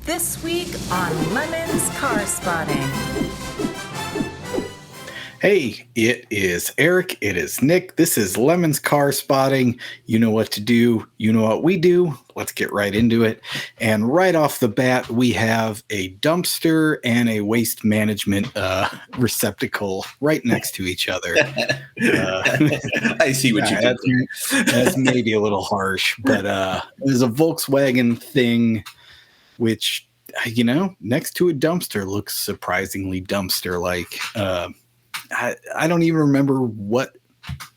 This week on Lemon's Car Spotting. Hey, it is Eric. It is Nick. This is Lemon's Car Spotting. You know what to do. You know what we do. Let's get right into it. And right off the bat, we have a dumpster and a waste management receptacle right next to each other. I see what you did. That's maybe a little harsh, but there's a Volkswagen Thing, which, next to a dumpster looks surprisingly dumpster-like. I don't even remember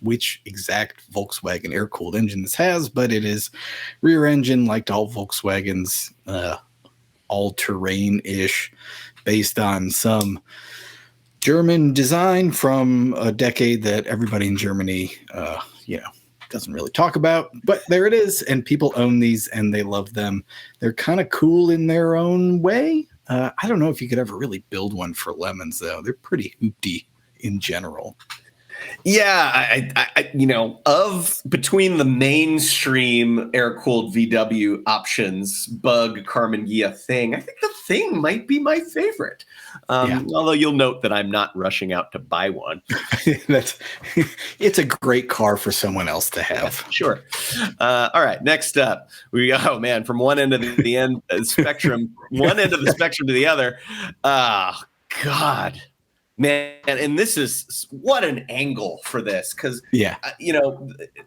which exact Volkswagen air-cooled engine this has, but it is rear engine like all Volkswagens, all-terrain-ish, based on some German design from a decade that everybody in Germany, doesn't really talk about. But there it is, and people own these, and they love them. They're kind of cool in their own way. I don't know if you could ever really build one for Lemons, though. They're pretty hoopty in general. Yeah, of between the mainstream air-cooled VW options, Bug, Karmann Ghia, Thing, I think the Thing might be my favorite. Although you'll note that I'm not rushing out to buy one. It's a great car for someone else to have. Yeah, sure. All right, next up, from one end of the spectrum, one end of the spectrum to the other. God. Man, and this is what an angle for this, because,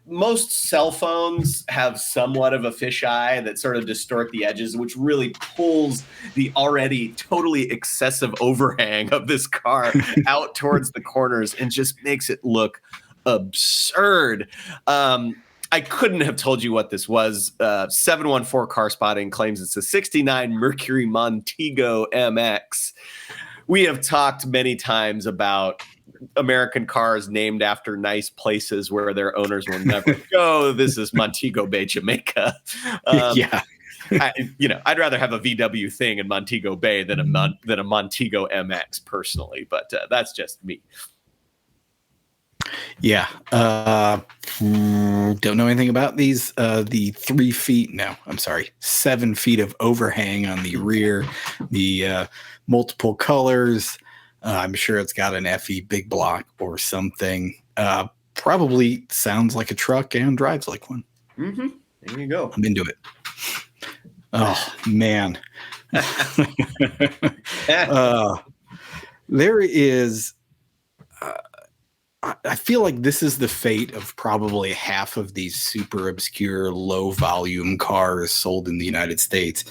most cell phones have somewhat of a fisheye that sort of distort the edges, which really pulls the already totally excessive overhang of this car out towards the corners and just makes it look absurd. I couldn't have told you what this was. 714 Car Spotting claims it's a 69 Mercury Montego MX. We have talked many times about American cars named after nice places where their owners will never go. This is Montego Bay, Jamaica. I'd rather have a VW Thing in Montego Bay than a Montego MX personally, but that's just me. Yeah. Don't know anything about these. The 7 feet of overhang on the rear, the multiple colors. I'm sure it's got an FE big block or something. Probably sounds like a truck and drives like one. Mm-hmm. There you go. I'm into it. Oh, man. There is... I feel like this is the fate of probably half of these super obscure, low volume cars sold in the United States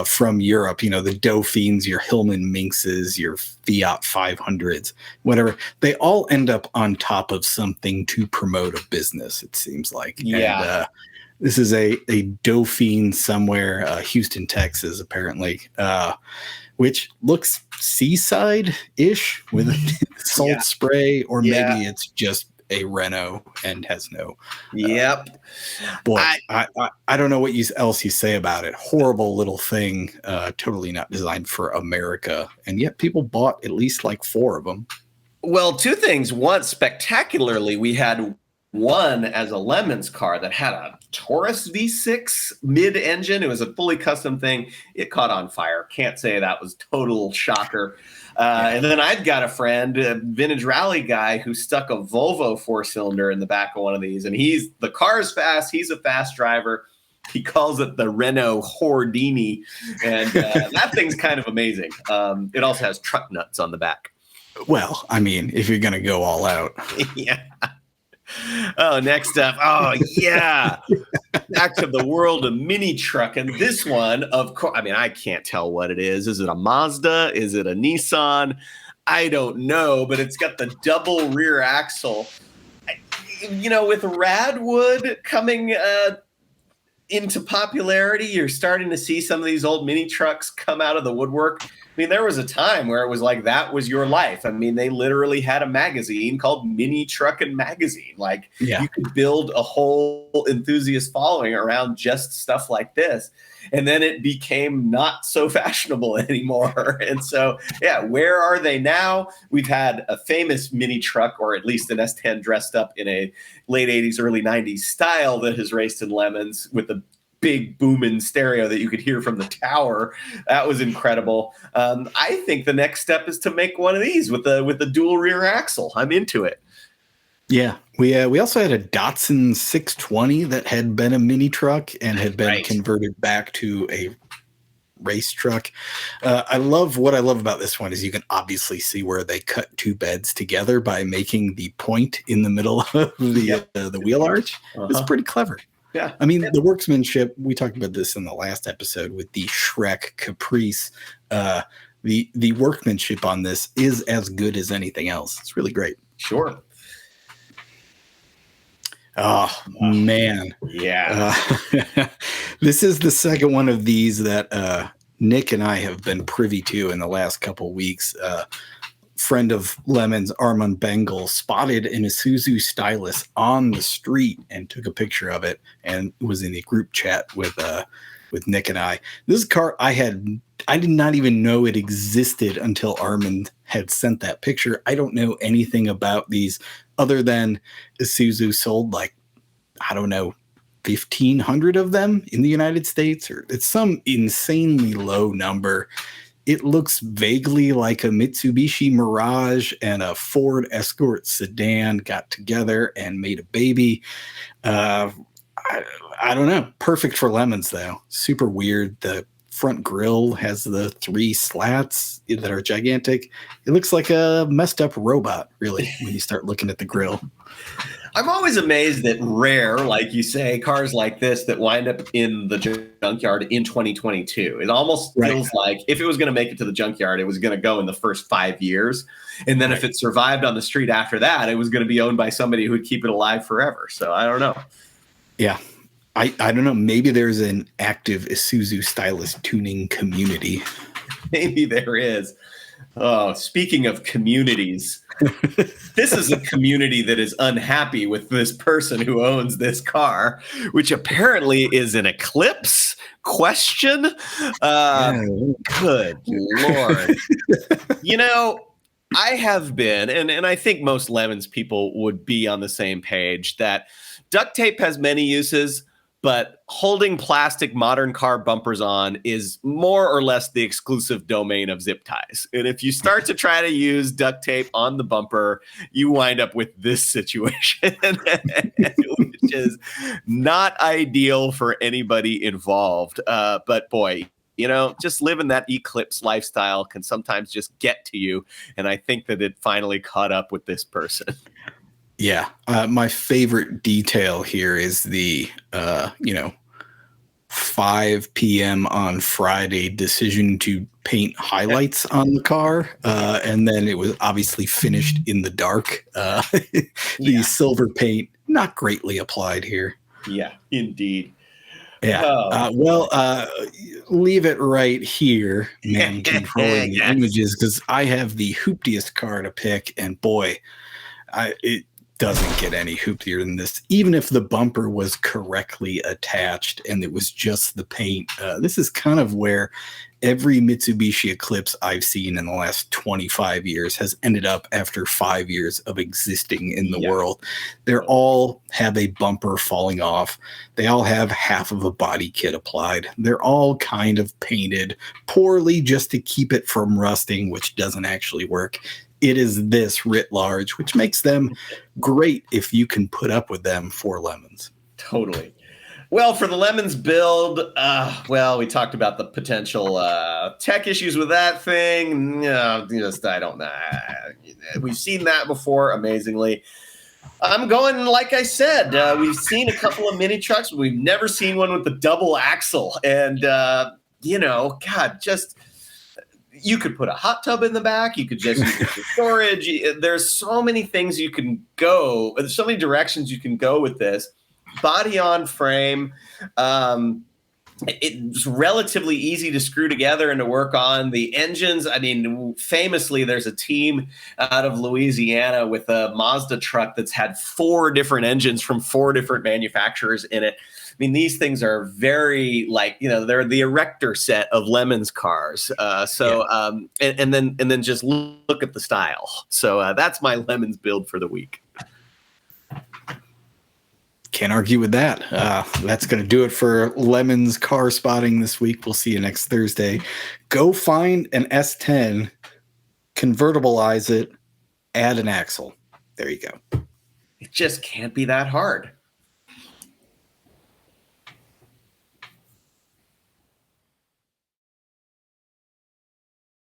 from Europe. The Dauphines, your Hillman Minxes, your Fiat 500s, whatever. They all end up on top of something to promote a business, it seems like. Yeah. And, this is a Dauphine somewhere, Houston, Texas, apparently, which looks seaside-ish with a salt spray, or maybe it's just a Renault and has no. Yep. Boy, I don't know what else you say about it. Horrible little thing, totally not designed for America, and yet people bought at least like 4 of them. Well, 2 things. One, spectacularly, we had one as a Lemons car that had a Taurus V6 mid-engine. It was a fully custom thing. It caught on fire. Can't say that was total shocker. And then I've got a friend, a vintage rally guy, who stuck a Volvo 4-cylinder in the back of one of these. And the car is fast. He's a fast driver. He calls it the Renault hordini. And that thing's kind of amazing. It also has truck nuts on the back. Well, I mean, if you're going to go all out. Yeah. Oh, next up. Oh, yeah. Back to the world of mini truck. And this one, of course, I can't tell what it is. Is it a Mazda? Is it a Nissan? I don't know, but it's got the double rear axle. With Radwood coming into popularity, you're starting to see some of these old mini trucks come out of the woodwork. There was a time where it was like that was your life. They literally had a magazine called Mini Truckin' Magazine. You could build a whole enthusiast following around just stuff like this. And then it became not so fashionable anymore. And so, where are they now? We've had a famous mini truck, or at least an S10 dressed up in a late 80s, early 90s style that has raced in Lemons with the big booming stereo that you could hear from the tower. That was incredible. I think the next step is to make one of these with the dual rear axle. I'm into it. Yeah, we also had a Datsun 620 that had been a mini truck and had been converted back to a race truck. What I love about this one is you can obviously see where they cut two beds together by making the point in the middle of the wheel arch. It's pretty clever. Yeah, I mean, the workmanship, we talked about this in the last episode with the Shrek Caprice. The workmanship on this is as good as anything else. It's really great. Sure. Oh, man. Yeah. This is the second one of these that Nick and I have been privy to in the last couple of weeks. Friend of Lemon's, Armand Bengal, spotted an Isuzu Stylist on the street and took a picture of it and was in the group chat with Nick and I. This car I did not even know it existed until Armand had sent that picture. I don't know anything about these other than Isuzu sold 1,500 of them in the United States, or it's some insanely low number. It looks vaguely like a Mitsubishi Mirage and a Ford Escort sedan got together and made a baby. I don't know. Perfect for Lemons, though. Super weird. The front grille has the 3 slats that are gigantic. It looks like a messed up robot, really, when you start looking at the grille. I'm always amazed that rare, like you say, cars like this that wind up in the junkyard in 2022. It almost feels like if it was going to make it to the junkyard, it was going to go in the first 5 years. And then if it survived on the street after that, it was going to be owned by somebody who would keep it alive forever. So I don't know. Yeah. I don't know. Maybe there's an active Isuzu Stylist tuning community. Maybe there is. Oh, speaking of communities, this is a community that is unhappy with this person who owns this car, which apparently is an Eclipse? Question? Good Lord. I have been, and I think most Lemons people would be on the same page, that duct tape has many uses, but holding plastic modern car bumpers on is more or less the exclusive domain of zip ties. And if you start to try to use duct tape on the bumper, you wind up with this situation, which is not ideal for anybody involved. But boy, just living that Eclipse lifestyle can sometimes just get to you. And I think that it finally caught up with this person. Yeah. My favorite detail here is the, 5 p.m. on Friday decision to paint highlights on the car. And then it was obviously finished in the dark. The silver paint, not greatly applied here. Yeah, indeed. Yeah. Leave it right here, man, controlling the images, because I have the hooptiest car to pick. And boy, it doesn't get any hooptier than this. Even if the bumper was correctly attached and it was just the paint, this is kind of where every Mitsubishi Eclipse I've seen in the last 25 years has ended up after 5 years of existing in the world. They all have a bumper falling off. They all have half of a body kit applied. They're all kind of painted poorly just to keep it from rusting, which doesn't actually work. It is this writ large, which makes them great if you can put up with them for Lemons. Totally. Well, for the Lemons build, we talked about the potential tech issues with that thing. I don't know. We've seen that before, amazingly. I'm going, like I said, we've seen a couple of mini trucks, but we've never seen one with the double axle. And, you could put a hot tub in the back. You could just use it for storage. There's so many things you can go. There's so many directions you can go with this. Body on frame. It's relatively easy to screw together and to work on. The engines, I mean, famously, there's a team out of Louisiana with a Mazda truck that's had 4 different engines from 4 different manufacturers in it. I mean, these things are very they're the erector set of Lemons cars. And then just look at the style. So that's my Lemons build for the week. Can't argue with that. That's going to do it for Lemon's car spotting this week. We'll see you next Thursday. Go find an S10, convertibilize it, add an axle. There you go. It just can't be that hard.